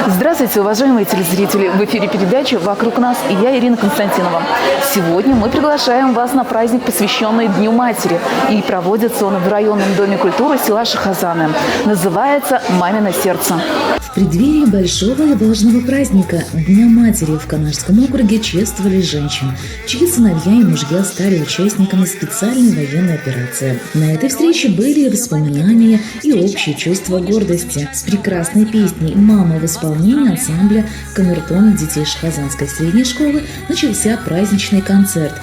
Здравствуйте, уважаемые телезрители! В эфире передача «Вокруг нас» и я, Ирина Константинова. Сегодня мы приглашаем вас на праздник, посвященный Дню матери. И проводится он в районном доме культуры села Шахазаны. Называется «Мамино сердце». В преддверии большого и важного праздника Дня матери в Канашском округе чествовали женщин, чьи сыновья и мужья стали участниками специальной военной операции. На этой встрече были и воспоминания, и общее чувство гордости. С прекрасной песней «Мама» в исполнении ансамбля камертона детей Шахазанской средней школы начался праздничный концерт.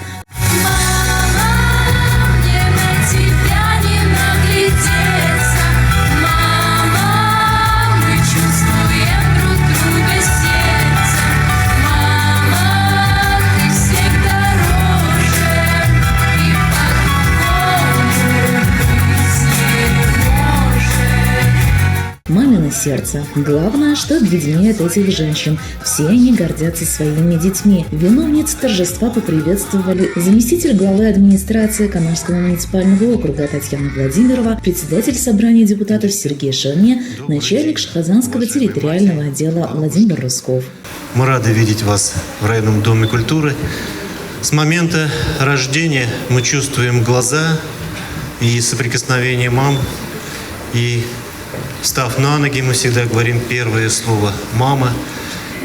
«Мамино сердце». Главное, что объединяет этих женщин. Все они гордятся своими детьми. Виновниц торжества поприветствовали заместитель главы администрации Канашского муниципального округа Татьяна Владимирова, председатель собрания депутатов Сергей Шерне, начальник Шахазанского территориального отдела Владимир Русков. Мы рады видеть вас в районном доме культуры. С момента рождения мы чувствуем глаза и соприкосновение мам, и встав на ноги, мы всегда говорим первое слово «мама».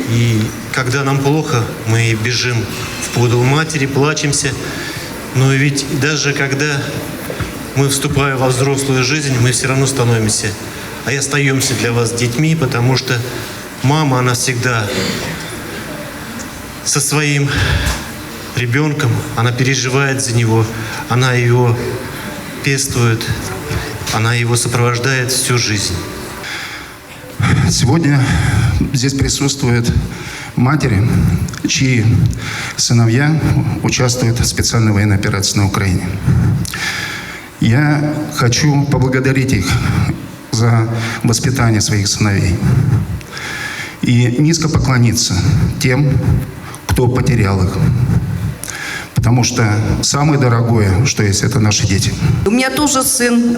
И когда нам плохо, мы бежим в подол матери, плачемся. Но ведь даже когда мы вступаем во взрослую жизнь, мы все равно становимся, и остаемся для вас детьми, потому что мама, она всегда со своим ребенком, она переживает за него, она его пестует, она его сопровождает всю жизнь. Сегодня здесь присутствуют матери, чьи сыновья участвуют в специальной военной операции на Украине. Я хочу поблагодарить их за воспитание своих сыновей и низко поклониться тем, кто потерял их. Потому что самое дорогое, что есть, это наши дети. У меня тоже сын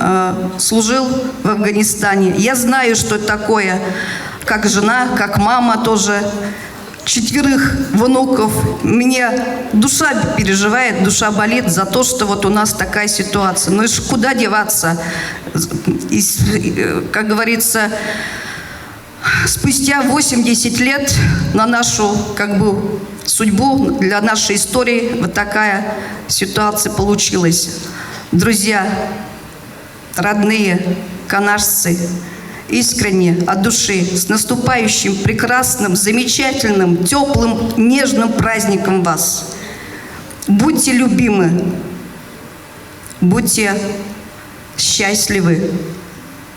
служил в Афганистане. Я знаю, что это такое, как жена, как мама тоже. 4 внуков. Мне душа переживает, душа болит за то, что вот у нас такая ситуация. Ну и куда деваться? Как говорится, спустя 80 лет на нашу судьбу, для нашей истории вот такая ситуация получилась. Друзья, родные, канашцы, искренне, от души, с наступающим прекрасным, замечательным, теплым, нежным праздником вас. Будьте любимы, будьте счастливы.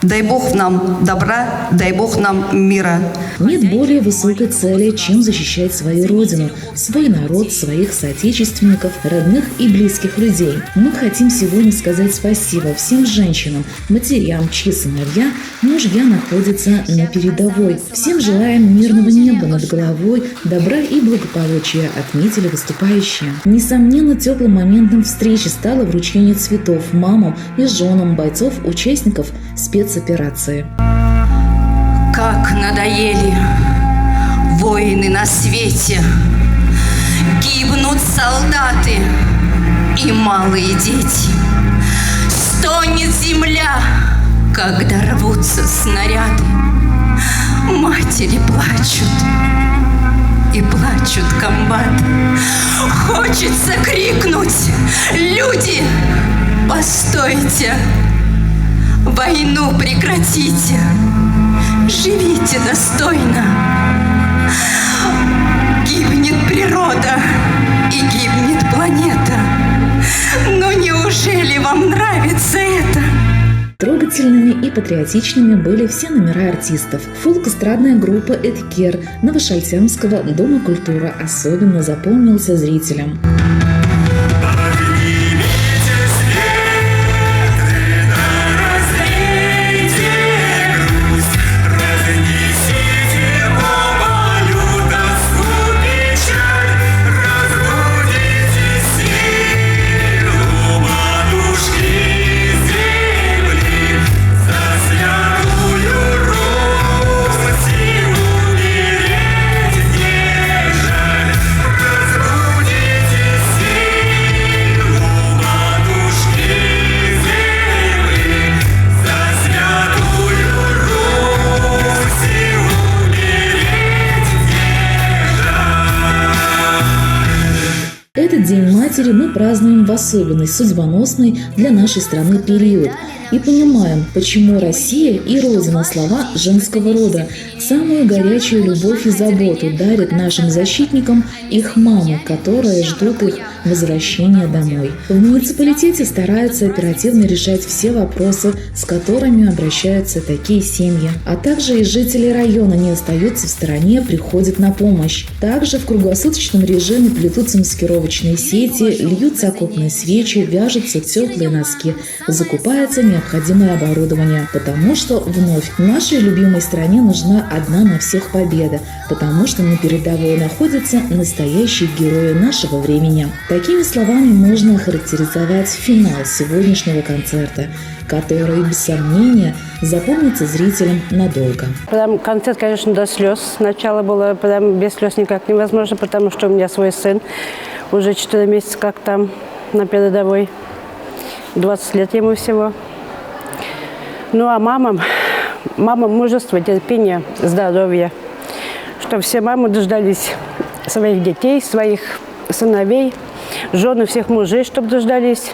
Дай Бог нам добра, дай Бог нам мира. Нет более высокой цели, чем защищать свою родину, свой народ, своих соотечественников, родных и близких людей. Мы хотим сегодня сказать спасибо всем женщинам, матерям, чьи сыновья, мужья находятся на передовой. Всем желаем мирного неба над головой, добра и благополучия, отметили выступающие. Несомненно, теплым моментом встречи стало вручение цветов мамам и женам бойцов, участников спецоперации. Как надоели войны на свете, гибнут солдаты и малые дети. Стонет земля, когда рвутся снаряды. Матери плачут, и плачут комбаты. Хочется крикнуть: люди, постойте! Войну прекратите, живите достойно. Гибнет природа и гибнет планета. Но неужели вам нравится это? Трогательными и патриотичными были все номера артистов. Фолк-эстрадная группа «Эдкер» Новошальтямского дома культуры особенно запомнился зрителям. Этот День матери мы празднуем в особенный, судьбоносный для нашей страны период и понимаем, почему Россия и Родина – слова женского рода, самую горячую любовь и заботу дарят нашим защитникам их мамы, которые ждут их возвращения домой. В муниципалитете стараются оперативно решать все вопросы, с которыми обращаются такие семьи. А также и жители района не остаются в стороне, приходят на помощь. Также в круглосуточном режиме плетутся маскировочные сети, льются окопные свечи, вяжутся теплые носки, закупается необходимое оборудование. Потому что вновь в нашей любимой стране нужна одна на всех победа, потому что на передовой находятся настоящие герои нашего времени. Такими словами можно охарактеризовать финал сегодняшнего концерта, который, без сомнения, запомнится зрителям надолго. Прям концерт, конечно, до слез. Сначала было прям без слез никак невозможно, потому что у меня свой сын уже 4 месяца как там на передовой. 20 лет ему всего. Ну а мама мужество, терпение, здоровье. Что все мамы дождались своих детей, своих сыновей, жены всех мужей, чтобы дождались.